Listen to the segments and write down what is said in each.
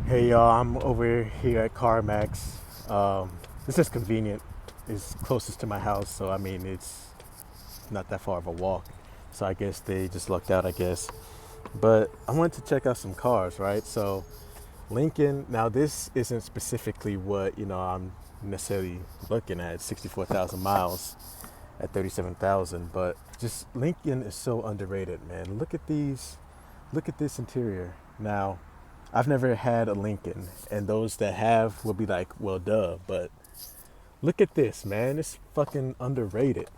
Hey y'all, I'm over here at CarMax. This is convenient. It's closest to my house, so I mean it's not that far of a walk. So I guess they just lucked out, I guess. But I wanted to check out some cars, right? So Lincoln. Now this isn't specifically what I'm necessarily looking at. 64,000 miles at 37,000, but just Lincoln is so underrated, man. Look at these. Look at this interior. Now, I've never had a Lincoln, and those that have will be like, well, duh. But look at this, man. It's fucking underrated.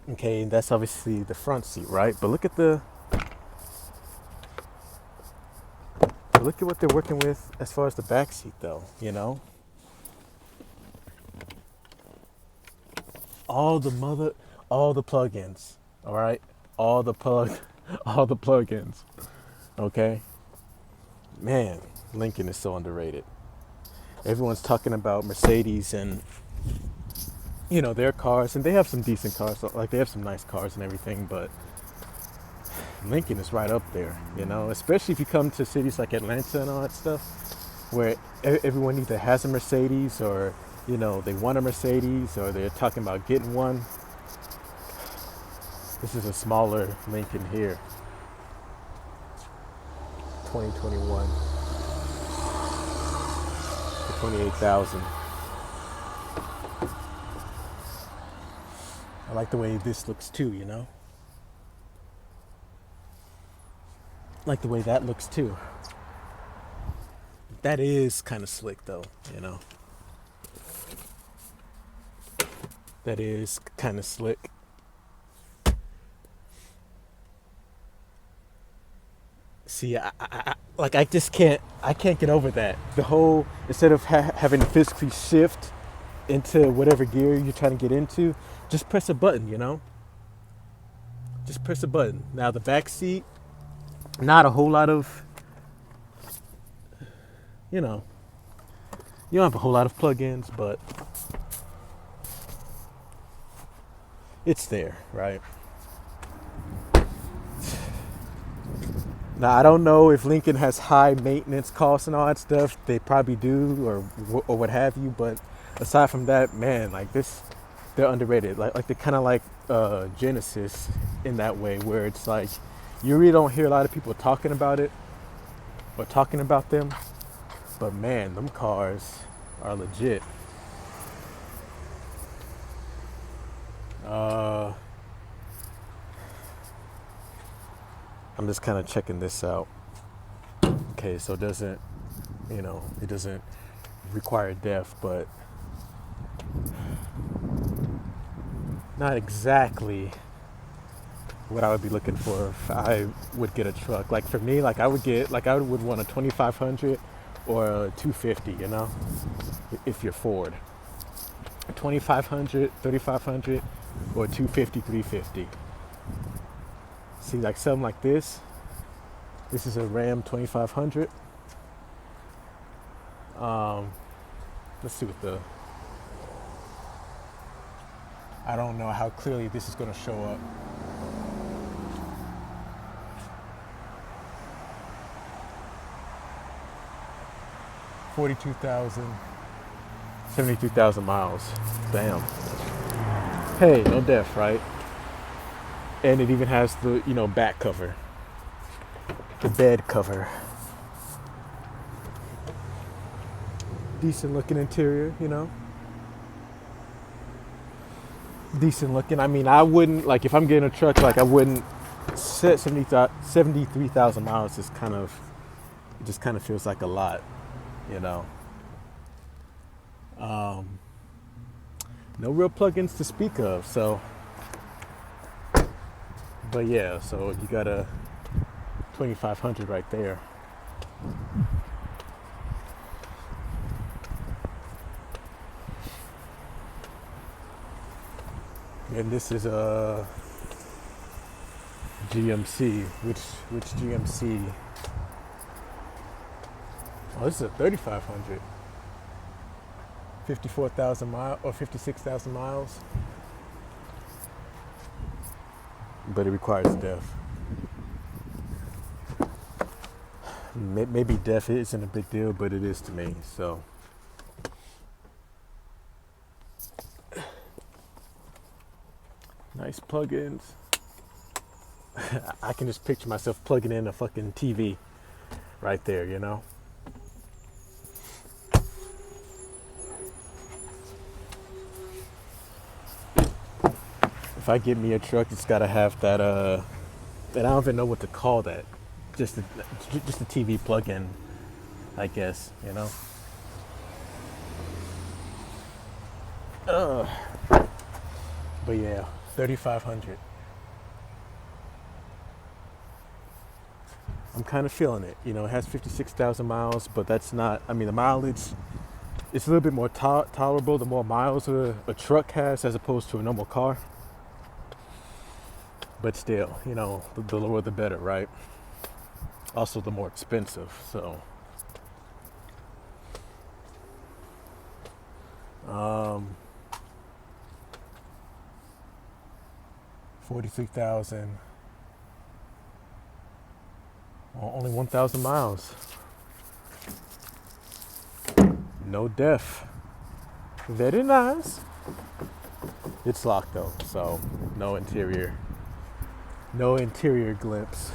Okay, and that's obviously the front seat, right? But look at what they're working with as far as the back seat, though. All the mother, all the plugins. All right, all the plug, all the plugins. Okay, man, Lincoln is so underrated. Everyone's talking about Mercedes and their cars, and they have some decent cars. Like they have some nice cars and everything, but Lincoln is right up there. Especially if you come to cities like Atlanta and all that stuff, where everyone either has a Mercedes or they want a Mercedes or they're talking about getting one. This is a smaller Lincoln here. 2021 for 28,000. I like the way this looks too. Like the way that looks too. That is kind of slick though. That is kind of slick. See, I just can't. I can't get over that. The whole instead of having to physically shift into whatever gear you're trying to get into, just press a button. Just press a button. Now the back seat, not a whole lot of. You don't have a whole lot of plugins, but it's there, right? Now I don't know if Lincoln has high maintenance costs and all that stuff. They probably do, or what have you. But aside from that, man, like this, they're underrated. Like they're kind of like Genesis in that way, where it's like you really don't hear a lot of people talking about it or talking about them. But man, them cars are legit. I'm just kind of checking this out. Okay, so it doesn't require def, but not exactly what I would be looking for if I would get a truck. Like for me, I would want a 2500 or a 250, if you're Ford. 2500, 3500, or 250, 350. See, like something like this. This is a Ram 2500. Let's see what I don't know how clearly this is going to show up. $42,000, 72,000 miles. Damn. Hey, no def, right? And it even has the, back cover. The bed cover. Decent looking interior, Decent looking. I mean, I wouldn't, if I'm getting a truck, I wouldn't set 73,000 miles it just kind of feels like a lot, No real plugins to speak of, so. But yeah, so you got a 2500 right there. And this is a GMC. Which GMC? Oh, this is a 3500. 54,000 miles or 56,000 miles. But it requires def. Maybe death isn't a big deal, but it is to me. So nice plugins. I can just picture myself plugging in a fucking TV right there, you know? If I get me a truck, it's gotta have that, and I don't even know what to call that. Just a TV plug-in, I guess, you know? But yeah, 3,500. I'm kind of feeling it. You know, it has 56,000 miles, but that's not, I mean, the mileage, it's a little bit more tolerable the more miles a truck has as opposed to a normal car. But still, you know, the lower the better, right? Also the more expensive, so. 43,000. Well, only 1,000 miles. No def. Very nice. It's locked though, so no interior. No interior glimpse.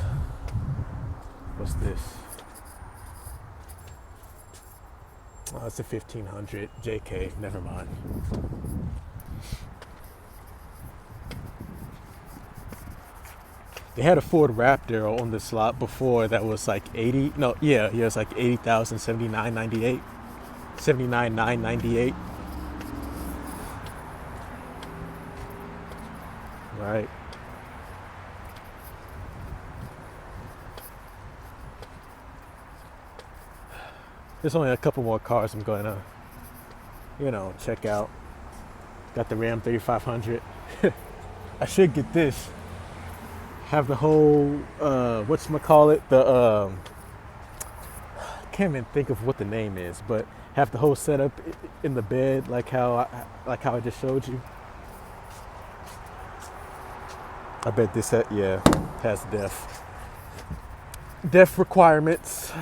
What's this? Oh, it's a 1500 JK. Never mind. They had a Ford Raptor on this lot before that was like 80. No, yeah, it's like 80,000, 79.98, 79,998. Right. There's only a couple more cars I'm going to, you know, check out. Got the Ram 3500. I should get this. Have the whole, whatchamacallit, can't even think of what the name is, but have the whole setup in the bed like how I just showed you. I bet this has def requirements.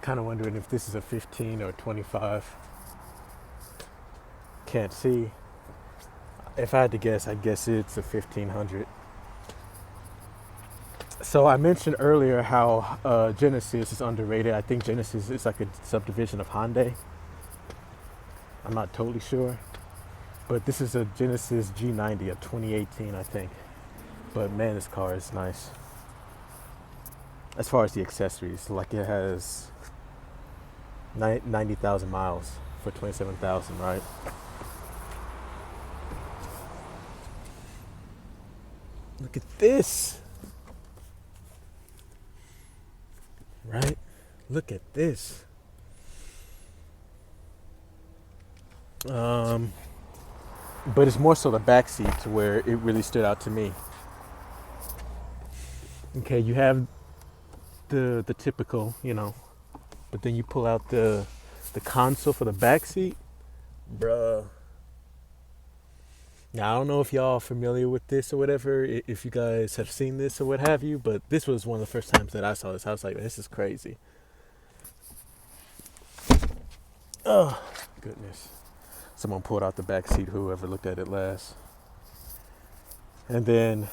Kind of wondering if this is a 15 or 25. Can't see. If I had to guess, I'd guess it's a 1500. So I mentioned earlier how Genesis is underrated. I think Genesis is like a subdivision of Hyundai. I'm not totally sure. But this is a Genesis G90 of 2018, I think. But man, this car is nice. As far as the accessories, like it has 90,000 miles for 27,000, right? Look at this. Right? Look at this. But it's more so the back seat to where it really stood out to me. Okay, you have the typical, you know, but then you pull out the console for the back seat, bruh. Now I don't know if y'all are familiar with this or whatever, if you guys have seen this or what have you, but this was one of the first times that I saw this. I was like, this is crazy. Oh, goodness. Someone pulled out the back seat, whoever looked at it last. And then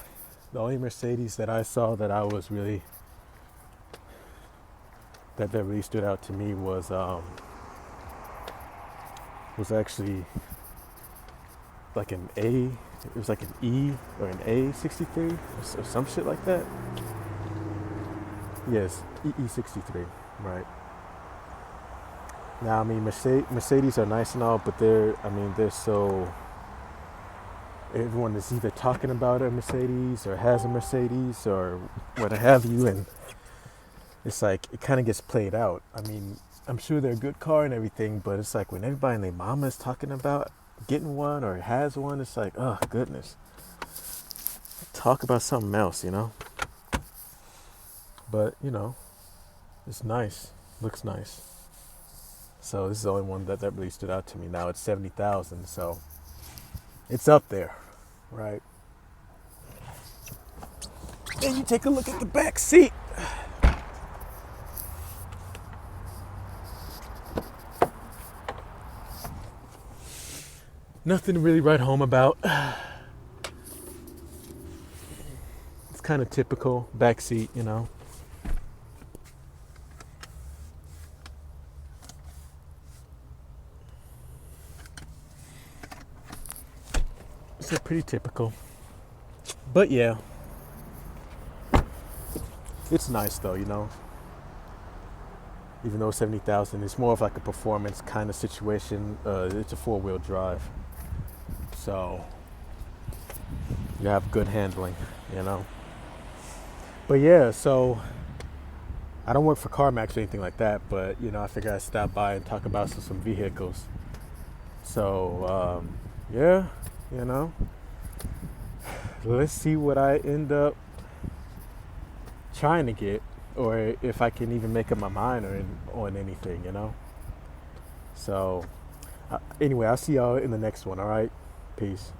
the only Mercedes that I saw that really stood out to me was actually like an A. It was like an E or an A63 or some shit like that. Yes, E63, right. Now, I mean, Mercedes are nice and all, but they're so, everyone is either talking about a Mercedes or has a Mercedes or what have you, and it's like, it kind of gets played out. I mean, I'm sure they're a good car and everything, but it's like when everybody and their mama is talking about getting one or has one, it's like, oh, goodness. Talk about something else, you know? But, you know, it's nice. Looks nice. So this is the only one that really stood out to me. Now it's 70,000, so it's up there, right? Then you take a look at the back seat. Nothing to really write home about. It's kind of typical back seat, you know. It's pretty typical. But yeah, it's nice though, you know. Even though 70,000, it's more of like a performance kind of situation. It's a four-wheel drive, so you have good handling, you know. But yeah, so I don't work for CarMax or anything like that, but you know, I figured I'd stop by and talk about some vehicles. So yeah, you know, let's see what I end up trying to get, or if I can even make up my mind on anything, you know. So anyway, I'll see y'all in the next one. All right, peace.